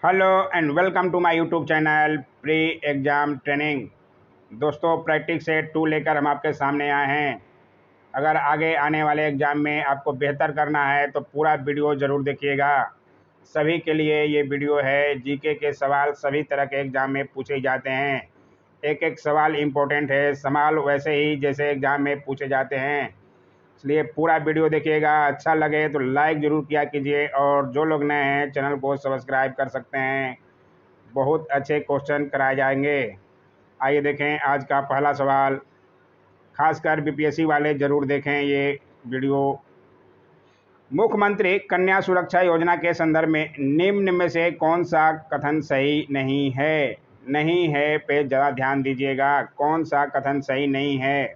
Hello and welcome to my YouTube channel pre exam training. दोस्तों, practice set 2 लेकर हम आपके सामने आए हैं। अगर आगे आने वाले एग्ज़ाम में आपको बेहतर करना है तो पूरा वीडियो ज़रूर देखिएगा। सभी के लिए ये वीडियो है। जीके के सवाल सभी तरह के एग्ज़ाम में पूछे जाते हैं। एक एक सवाल इम्पोर्टेंट है, सवाल वैसे ही जैसे एग्ज़ाम में पूछे जाते हैं, इसलिए पूरा वीडियो देखिएगा। अच्छा लगे तो लाइक ज़रूर किया कीजिए और जो लोग नए हैं चैनल को सब्सक्राइब कर सकते हैं। बहुत अच्छे क्वेश्चन कराए जाएंगे। आइए देखें आज का पहला सवाल। खासकर बीपीएससी वाले ज़रूर देखें ये वीडियो। मुख्यमंत्री कन्या सुरक्षा योजना के संदर्भ में निम्न में से कौन सा कथन सही नहीं है? नहीं है पे ज़्यादा ध्यान दीजिएगा। कौन सा कथन सही नहीं है?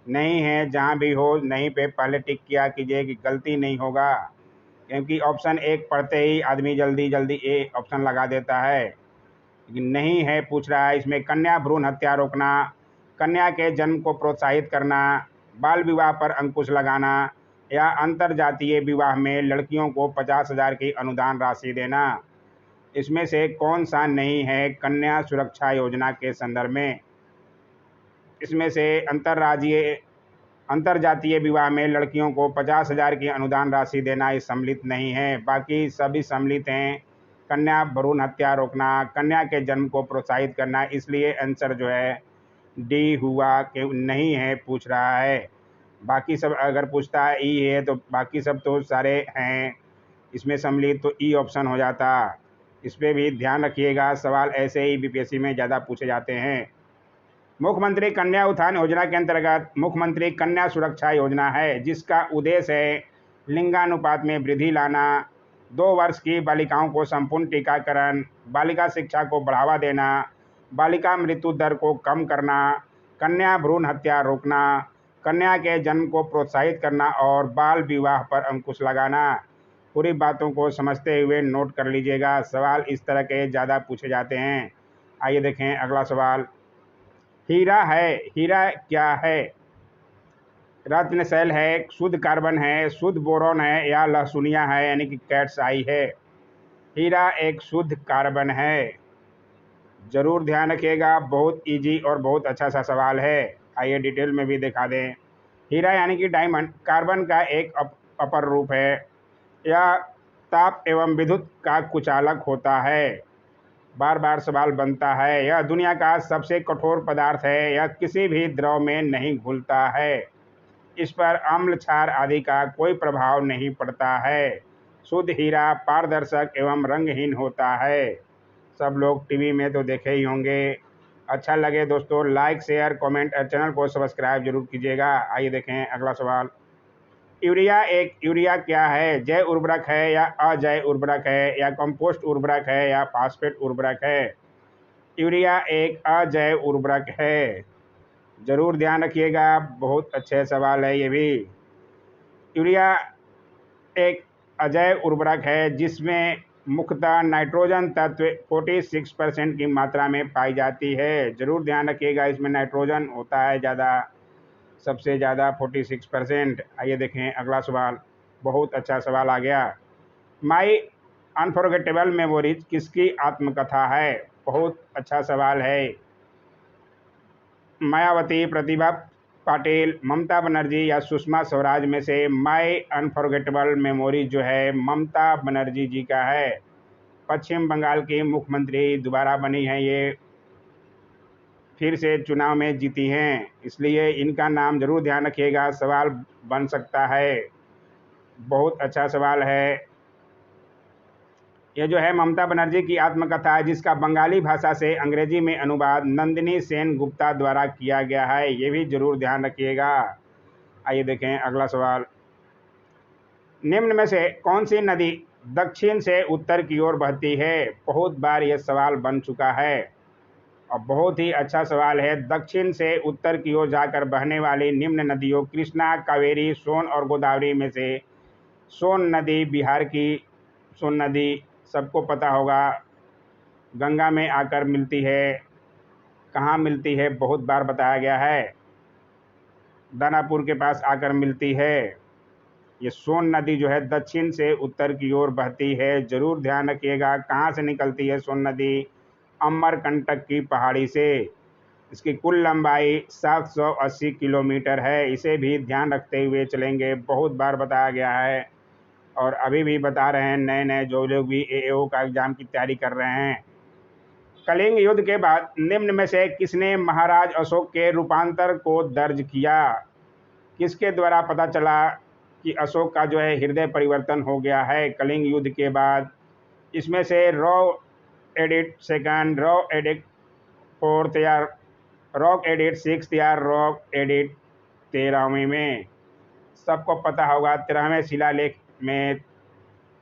नहीं है जहाँ भी हो नहीं पे पहले टिक किया कीजिए कि गलती नहीं होगा, क्योंकि ऑप्शन एक पढ़ते ही आदमी जल्दी जल्दी ए ऑप्शन लगा देता है। लेकिन नहीं है पूछ रहा है। इसमें कन्या भ्रूण हत्या रोकना, कन्या के जन्म को प्रोत्साहित करना, बाल विवाह पर अंकुश लगाना या अंतरजातीय विवाह में लड़कियों को 50,000 की अनुदान राशि देना। इसमें से कौन सा नहीं है कन्या सुरक्षा योजना के संदर्भ में? इसमें से अंतरजातीय विवाह में लड़कियों को 50,000 की अनुदान राशि देना ये सम्मिलित नहीं है, बाकी सभी सम्मिलित हैं। कन्या भ्रूण हत्या रोकना, कन्या के जन्म को प्रोत्साहित करना, इसलिए आंसर जो है डी हुआ कि नहीं है पूछ रहा है। बाकी सब अगर पूछता है ई है तो बाकी सब तो सारे हैं इसमें सम्मिलित, तो ई ऑप्शन हो जाता। इस पर भी ध्यान रखिएगा, सवाल ऐसे ही बीपीएससी में ज़्यादा पूछे जाते हैं। मुख्यमंत्री कन्या उत्थान योजना के अंतर्गत मुख्यमंत्री कन्या सुरक्षा योजना है, जिसका उद्देश्य है लिंगानुपात में वृद्धि लाना, 2 वर्ष की बालिकाओं को संपूर्ण टीकाकरण, बालिका शिक्षा को बढ़ावा देना, बालिका मृत्यु दर को कम करना, कन्या भ्रूण हत्या रोकना, कन्या के जन्म को प्रोत्साहित करना और बाल विवाह पर अंकुश लगाना। पूरी बातों को समझते हुए नोट कर लीजिएगा। सवाल इस तरह के ज़्यादा पूछे जाते हैं। आइए देखें अगला सवाल। हीरा है, हीरा क्या है? रत्न सेल है, शुद्ध कार्बन है, शुद्ध बोरॉन है या लहसुनिया है यानी कि कैट्स आई है? हीरा एक शुद्ध कार्बन है। ज़रूर ध्यान रखिएगा, बहुत इजी और बहुत अच्छा सा सवाल है। आइए डिटेल में भी दिखा दें। हीरा यानी कि डायमंड कार्बन का एक अपर रूप है। यह ताप एवं विद्युत का कुचालक होता है। बार बार सवाल बनता है। यह दुनिया का सबसे कठोर पदार्थ है। यह किसी भी द्रव में नहीं घुलता है। इस पर अम्ल क्षार आदि का कोई प्रभाव नहीं पड़ता है। शुद्ध हीरा पारदर्शक एवं रंगहीन होता है। सब लोग टीवी में तो देखे ही होंगे। अच्छा लगे दोस्तों लाइक शेयर कमेंट और चैनल को सब्सक्राइब जरूर कीजिएगा। आइए देखें अगला सवाल। यूरिया क्या है? जैव उर्वरक है या अजैव उर्वरक है या कंपोस्ट उर्वरक है या फास्फेट उर्वरक है? यूरिया एक अजैव उर्वरक है। ज़रूर ध्यान रखिएगा, बहुत अच्छे सवाल है ये भी। यूरिया एक अजैव उर्वरक है जिसमें मुख्यतः नाइट्रोजन तत्व 46% की मात्रा में पाई जाती है। ज़रूर ध्यान रखिएगा, इसमें नाइट्रोजन होता है ज़्यादा, सबसे ज़्यादा 46%। आइए देखें अगला सवाल। बहुत अच्छा सवाल आ गया। माई अनफॉरगेटेबल मेमोरीज किसकी आत्मकथा है? बहुत अच्छा सवाल है। मायावती, प्रतिभा पाटिल, ममता बनर्जी या सुषमा स्वराज में से माई अनफॉरगेटेबल मेमोरी जो है ममता बनर्जी जी का है। पश्चिम बंगाल की मुख्यमंत्री दोबारा बनी हैं, ये फिर से चुनाव में जीती हैं, इसलिए इनका नाम जरूर ध्यान रखिएगा, सवाल बन सकता है। बहुत अच्छा सवाल है। ये जो है ममता बनर्जी की आत्मकथा है, जिसका बंगाली भाषा से अंग्रेजी में अनुवाद नंदिनी सेन गुप्ता द्वारा किया गया है। ये भी जरूर ध्यान रखिएगा। आइए देखें अगला सवाल। निम्न में से कौन सी नदी दक्षिण से उत्तर की ओर बहती है? बहुत बार यह सवाल बन चुका है और बहुत ही अच्छा सवाल है। दक्षिण से उत्तर की ओर जाकर बहने वाली निम्न नदियों कृष्णा, कावेरी, सोन और गोदावरी में से सोन नदी बिहार की सोन नदी सबको पता होगा, गंगा में आकर मिलती है। कहाँ मिलती है? बहुत बार बताया गया है, दानापुर के पास आकर मिलती है। ये सोन नदी जो है दक्षिण से उत्तर की ओर बहती है। जरूर ध्यान रखिएगा। कहाँ से निकलती है सोन नदी? अमरकंटक की पहाड़ी से। इसकी कुल लंबाई 780 किलोमीटर है। इसे भी ध्यान रखते हुए चलेंगे। बहुत बार बताया गया है और अभी भी बता रहे हैं नए नए जो लोग भी एएओ का एग्जाम की तैयारी कर रहे हैं। कलिंग युद्ध के बाद निम्न में से किसने महाराज अशोक के रूपांतर को दर्ज किया? किसके द्वारा पता चला कि अशोक का जो है हृदय परिवर्तन हो गया है कलिंग युद्ध के बाद? इसमें से raw edit second, raw edit fourth या रॉक एडिट सिक्स या रॉक एडिट 13वें में? सबको पता होगा 13वें शिलालेख में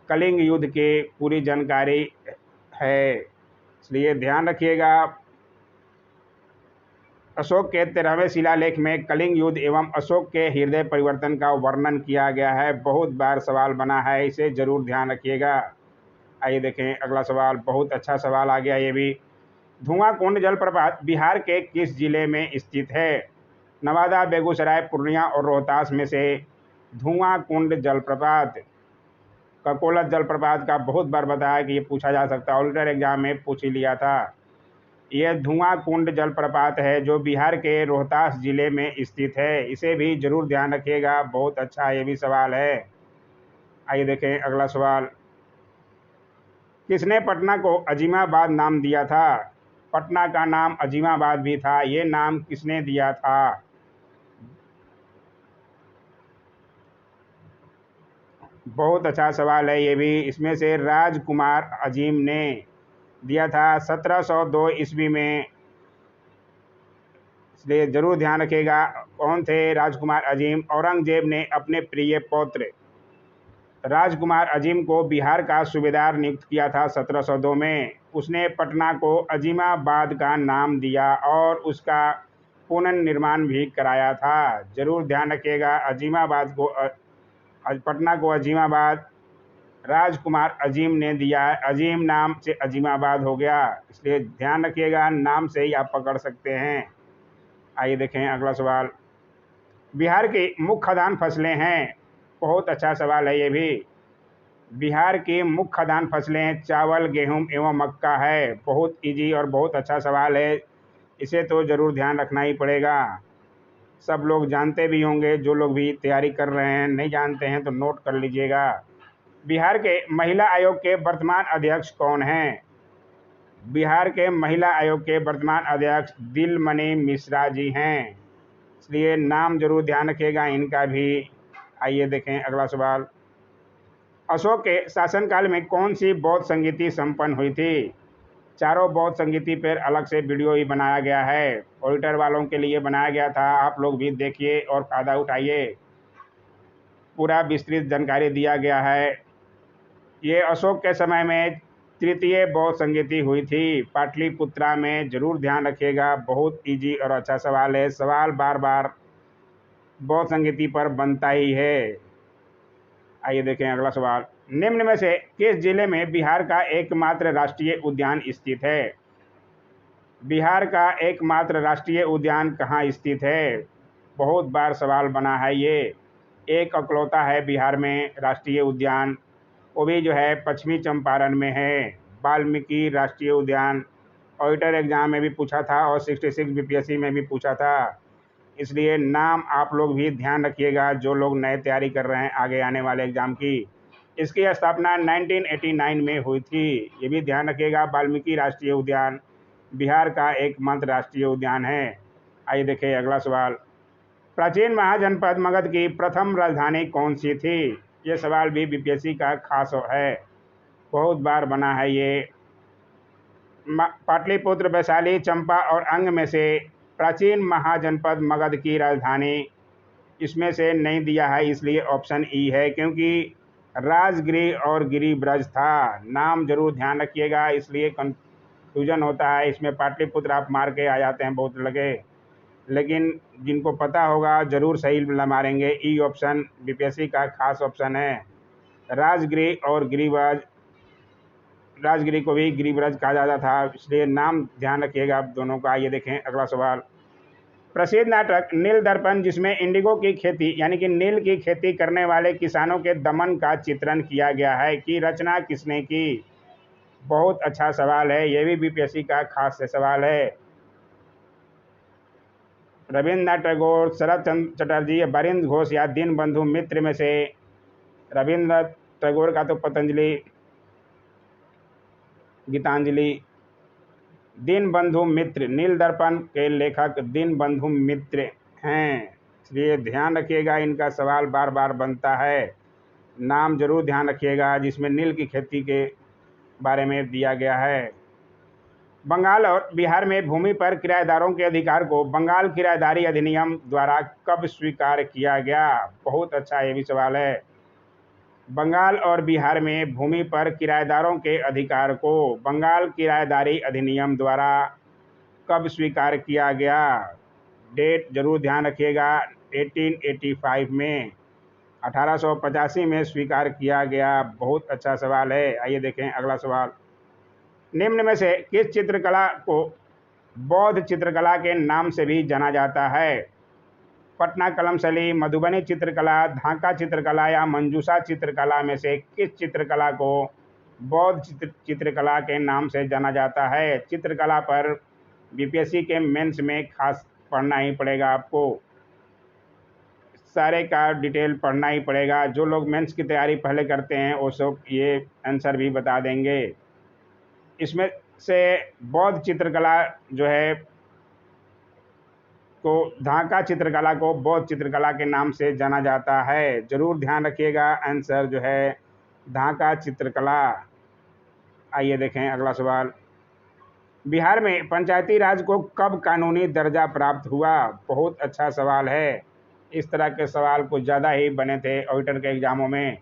कलिंग युद्ध की पूरी जानकारी है, इसलिए ध्यान रखिएगा। अशोक के 13वें शिलालेख में कलिंग युद्ध एवं अशोक के हृदय परिवर्तन का वर्णन किया गया है। बहुत बार सवाल बना है, इसे जरूर ध्यान रखिएगा। आइए देखें अगला सवाल। बहुत अच्छा सवाल आ गया ये भी। धुआं कुंड जलप्रपात बिहार के किस जिले में स्थित है? नवादा, बेगूसराय, पूर्णिया और रोहतास में से धुआं कुंड जलप्रपात। ककोलत जलप्रपात का बहुत बार बताया कि ये पूछा जा सकता है, ऑडिटर एग्जाम में पूछ ही लिया था। यह धुआं कुंड जलप्रपात है जो बिहार के रोहतास जिले में स्थित है। इसे भी जरूर ध्यान रखिएगा। बहुत अच्छा ये भी सवाल है। आइए देखें अगला सवाल। किसने पटना को अजीमाबाद नाम दिया था? पटना का नाम अजीमाबाद भी था, ये नाम किसने दिया था? बहुत अच्छा सवाल है ये भी। इसमें से राजकुमार अजीम ने दिया था 1702 ईस्वी में। इसलिए जरूर ध्यान रखिएगा। कौन थे राजकुमार अजीम? औरंगजेब ने अपने प्रिय पौत्र राजकुमार अजीम को बिहार का सूबेदार नियुक्त किया था 1702 में। उसने पटना को अजीमाबाद का नाम दिया और उसका पुनर्निर्माण भी कराया था। जरूर ध्यान रखिएगा। अजीमाबाद को पटना को अजीमाबाद राजकुमार अजीम ने दिया है। अजीम नाम से अजीमाबाद हो गया, इसलिए ध्यान रखिएगा। नाम से ही आप पकड़ सकते हैं। आइए देखें अगला सवाल। बिहार की मुख्य खाद्यान्न फसलें हैं। बहुत अच्छा सवाल है ये भी। बिहार की मुख्य खाद्यान्न फसलें चावल, गेहूं एवं मक्का है। बहुत इजी और बहुत अच्छा सवाल है, इसे तो ज़रूर ध्यान रखना ही पड़ेगा। सब लोग जानते भी होंगे, जो लोग भी तैयारी कर रहे हैं नहीं जानते हैं तो नोट कर लीजिएगा। बिहार के महिला आयोग के वर्तमान अध्यक्ष कौन हैं? बिहार के महिला आयोग के वर्तमान अध्यक्ष दिलमणि मिश्रा जी हैं, इसलिए नाम जरूर ध्यान रखिएगा इनका भी। आइए देखें अगला सवाल। अशोक के शासनकाल में कौन सी बौद्ध संगीति संपन्न हुई थी? चारों बौद्ध संगीति पर अलग से वीडियो ही बनाया गया है, ऑडिटर वालों के लिए बनाया गया था। आप लोग भी देखिए और फायदा उठाइए। पूरा विस्तृत जानकारी दिया गया है। ये अशोक के समय में तृतीय बौद्ध संगीति हुई थी पाटलिपुत्रा में। जरूर ध्यान रखिएगा। बहुत इजी और अच्छा सवाल है। सवाल बार बार बौद्ध संगीति पर बनता ही है। आइए देखें अगला सवाल। निम्न में से किस जिले में बिहार का एकमात्र राष्ट्रीय उद्यान स्थित है? बिहार का एकमात्र राष्ट्रीय उद्यान कहाँ स्थित है? बहुत बार सवाल बना है ये। एक अकलौता है बिहार में राष्ट्रीय उद्यान, वो भी जो है पश्चिमी चंपारण में है, वाल्मीकि राष्ट्रीय उद्यान। ऑडिटर एग्जाम में भी पूछा था और 66 बीपीएससी में भी पूछा था, इसलिए नाम आप लोग भी ध्यान रखिएगा जो लोग नए तैयारी कर रहे हैं आगे आने वाले एग्जाम की। इसकी स्थापना 1989 में हुई थी, ये भी ध्यान रखिएगा। वाल्मीकि राष्ट्रीय उद्यान बिहार का एकमात्र राष्ट्रीय उद्यान है। आइए देखें अगला सवाल। प्राचीन महाजनपद मगध की प्रथम राजधानी कौन सी थी? ये सवाल भी बीपीएससी का खास है, बहुत बार बना है ये। पाटलिपुत्र, वैशाली, चंपा और अंग में से प्राचीन महाजनपद मगध की राजधानी इसमें से नहीं दिया है, इसलिए ऑप्शन ई है, क्योंकि राजगृह और गिरिब्रज था। नाम जरूर ध्यान रखिएगा, इसलिए कंफ्यूजन होता है इसमें। पाटलिपुत्र आप मार के आ जाते हैं बहुत लगे, लेकिन जिनको पता होगा जरूर सही मारेंगे। ई ऑप्शन बीपीएससी का खास ऑप्शन है। राजगृह और गिरिब्रज, राजगिरी को भी गिरिब्रज कहा जाता था, इसलिए नाम ध्यान रखिएगा आप दोनों का। ये देखें अगला सवाल। प्रसिद्ध नाटक नील दर्पण, जिसमें इंडिगो की खेती यानी कि नील की खेती करने वाले किसानों के दमन का चित्रण किया गया है, की रचना किसने की? बहुत अच्छा सवाल है, ये भी बीपीएससी का खास से सवाल है। रविन्द्रनाथ टैगोर, शरद चंद्र चटर्जी, बरिंद घोष या दीनबंधु मित्र में से? रविन्द्रनाथ टैगोर का तो पतंजलि गीतांजलि। दीनबंधु मित्र, नील दर्पण के लेखक दीनबंधु मित्र हैं, इसलिए ध्यान रखिएगा, इनका सवाल बार बार बनता है। नाम जरूर ध्यान रखिएगा जिसमें नील की खेती के बारे में दिया गया है। बंगाल और बिहार में भूमि पर किराएदारों के अधिकार को बंगाल किराएदारी अधिनियम द्वारा कब स्वीकार किया गया? बहुत अच्छा ये भी सवाल है। बंगाल और बिहार में भूमि पर किराएदारों के अधिकार को बंगाल किराएदारी अधिनियम द्वारा कब स्वीकार किया गया? डेट जरूर ध्यान रखिएगा, 1885 में, 1885 में स्वीकार किया गया। बहुत अच्छा सवाल है। आइए देखें अगला सवाल। निम्न में से किस चित्रकला को बौद्ध चित्रकला के नाम से भी जाना जाता है? पटना कलम शैली, मधुबनी चित्रकला, ढाका चित्रकला या मंजूषा चित्रकला में से किस चित्रकला को बौद्ध चित्रकला के नाम से जाना जाता है? चित्रकला पर बीपीएससी के मेंस में खास पढ़ना ही पड़ेगा, आपको सारे का डिटेल पढ़ना ही पड़ेगा। जो लोग मेंस की तैयारी पहले करते हैं वो सब ये आंसर भी बता देंगे। इसमें से बौद्ध चित्रकला जो है को ढाका चित्रकला को बौद्ध चित्रकला के नाम से जाना जाता है। जरूर ध्यान रखिएगा, आंसर जो है ढाका चित्रकला। आइए देखें अगला सवाल। बिहार में पंचायती राज को कब कानूनी दर्जा प्राप्त हुआ? बहुत अच्छा सवाल है। इस तरह के सवाल कुछ ज़्यादा ही बने थे ऑडिटर के एग्ज़ामों में,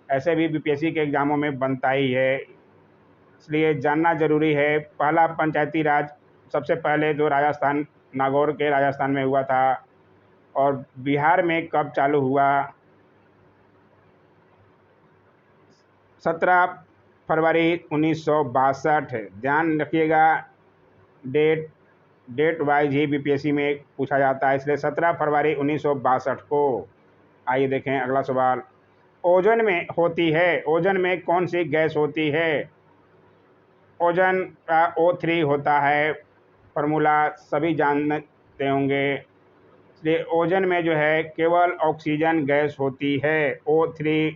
ऐसे भी बीपीएससी के एग्ज़ामों में बनता ही है, इसलिए जानना जरूरी है। पहला पंचायती राज सबसे पहले जो राजस्थान, नागौर के राजस्थान में हुआ था, और बिहार में कब चालू हुआ? 17 फरवरी 1962। ध्यान रखिएगा, डेट वाइज ही बीपीएससी में पूछा जाता है, इसलिए 17 फरवरी 1962 को। आइए देखें अगला सवाल। ओजोन में होती है, ओजोन में कौन सी गैस होती है? ओजोन का O3 होता है, फार्मूला सभी जानते होंगे। इसलिए ओजोन में जो है केवल ऑक्सीजन गैस होती है। O3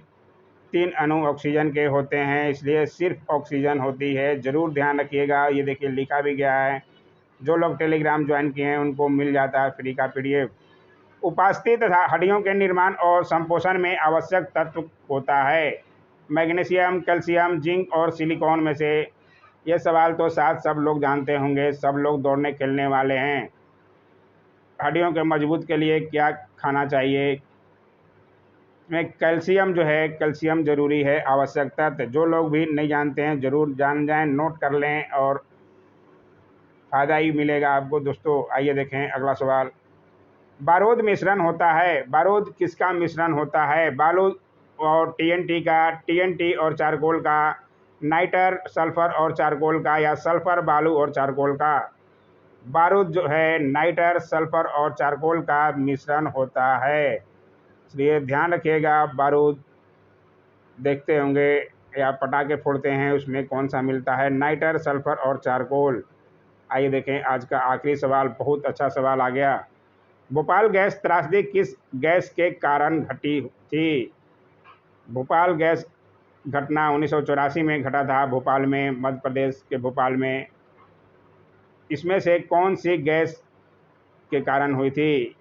3 अणु ऑक्सीजन के होते हैं, इसलिए सिर्फ ऑक्सीजन होती है। जरूर ध्यान रखिएगा, ये देखिए लिखा भी गया है। जो लोग टेलीग्राम ज्वाइन किए हैं उनको मिल जाता है फ्री का PDF। उपास्थि तथा हड्डियों के निर्माण और संपोषण में आवश्यक तत्व होता है। मैग्नीशियम, कैल्शियम, जिंक और सिलिकॉन में से? ये सवाल तो शायद सब लोग जानते होंगे, सब लोग दौड़ने खेलने वाले हैं। हड्डियों के मजबूत के लिए क्या खाना चाहिए? में कैल्शियम जो है, कैल्शियम जरूरी है, आवश्यक तत्व। जो लोग भी नहीं जानते हैं जरूर जान जाएं, नोट कर लें और फायदा ही मिलेगा आपको दोस्तों। आइए देखें अगला सवाल। बारूद मिश्रण होता है, बारूद किसका मिश्रण होता है? बारूद और TNT का, TNT और चारकोल का, नाइटर सल्फर और चारकोल का, या सल्फर बालू और चारकोल का? बारूद जो है नाइटर सल्फर और चारकोल का मिश्रण होता है, इसलिए ध्यान रखिएगा। बारूद देखते होंगे या पटाखे फोड़ते हैं, उसमें कौन सा मिलता है? नाइटर सल्फर और चारकोल। आइए देखें आज का आखिरी सवाल, बहुत अच्छा सवाल आ गया। भोपाल गैस त्रासदी किस गैस के कारण घटी थी? भोपाल गैस घटना 1984 में घटा था भोपाल में, मध्य प्रदेश के भोपाल में। इसमें से कौन सी गैस के कारण हुई थी?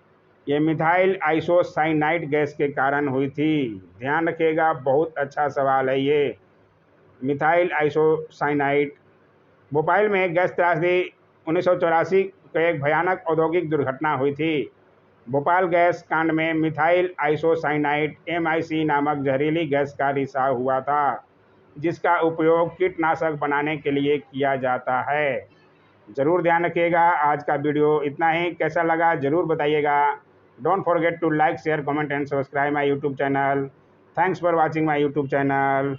ये मिथाइल आइसोसाइनाइड गैस के कारण हुई थी। ध्यान रखिएगा, बहुत अच्छा सवाल है ये, मिथाइल आइसोसाइनाइड। भोपाल में गैस त्रासदी 1984 को एक भयानक औद्योगिक दुर्घटना हुई थी। भोपाल गैस कांड में मिथाइल आइसोसाइनाइड MIC नामक जहरीली गैस का रिसाव हुआ था, जिसका उपयोग कीटनाशक बनाने के लिए किया जाता है। ज़रूर ध्यान रखिएगा। आज का वीडियो इतना ही, कैसा लगा ज़रूर बताइएगा। Don't forget to like, share, comment and subscribe my YouTube channel. Thanks for watching my YouTube channel.